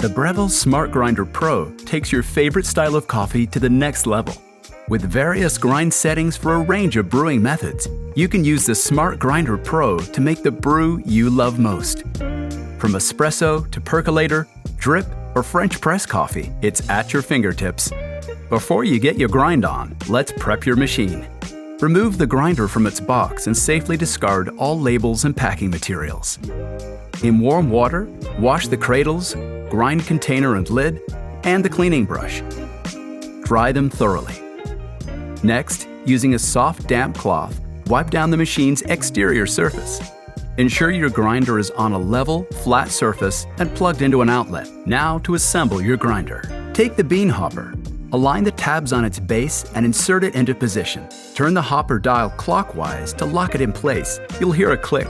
The Breville Smart Grinder Pro takes your favorite style of coffee to the next level. With various grind settings for a range of brewing methods, you can use the Smart Grinder Pro to make the brew you love most. From espresso to percolator, drip, or French press coffee, it's at your fingertips. Before you get your grind on, let's prep your machine. Remove the grinder from its box and safely discard all labels and packing materials. In warm water, wash the cradles, grind container and lid, and the cleaning brush. Dry them thoroughly. Next, using a soft, damp cloth, wipe down the machine's exterior surface. Ensure your grinder is on a level, flat surface and plugged into an outlet. Now to assemble your grinder. Take the bean hopper. Align the tabs on its base and insert it into position. Turn the hopper dial clockwise to lock it in place. You'll hear a click.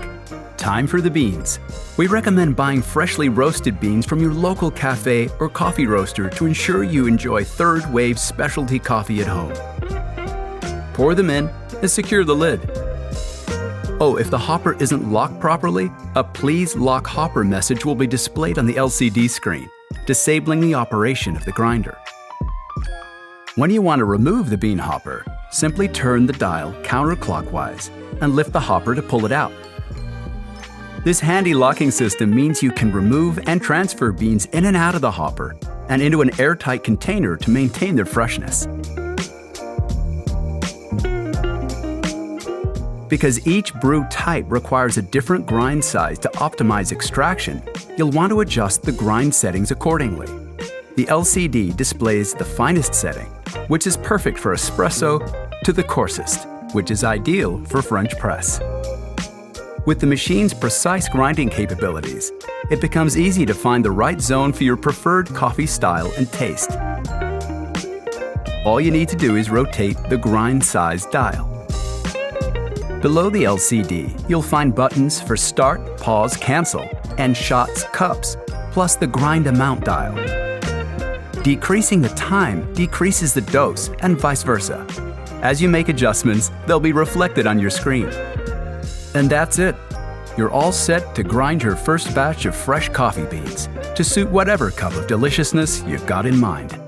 Time for the beans. We recommend buying freshly roasted beans from your local cafe or coffee roaster to ensure you enjoy third-wave specialty coffee at home. Pour them in and secure the lid. Oh, if the hopper isn't locked properly, a "Please Lock Hopper" message will be displayed on the LCD screen, disabling the operation of the grinder. When you want to remove the bean hopper, simply turn the dial counterclockwise and lift the hopper to pull it out. This handy locking system means you can remove and transfer beans in and out of the hopper and into an airtight container to maintain their freshness. Because each brew type requires a different grind size to optimize extraction, you'll want to adjust the grind settings accordingly. The LCD displays the finest setting, which is perfect for espresso, to the coarsest, which is ideal for French press. With the machine's precise grinding capabilities, it becomes easy to find the right zone for your preferred coffee style and taste. All you need to do is rotate the grind size dial. Below the LCD, you'll find buttons for start, pause, cancel, and shots, cups, plus the grind amount dial. Decreasing the time decreases the dose, and vice versa. As you make adjustments, they'll be reflected on your screen. And that's it. You're all set to grind your first batch of fresh coffee beans to suit whatever cup of deliciousness you've got in mind.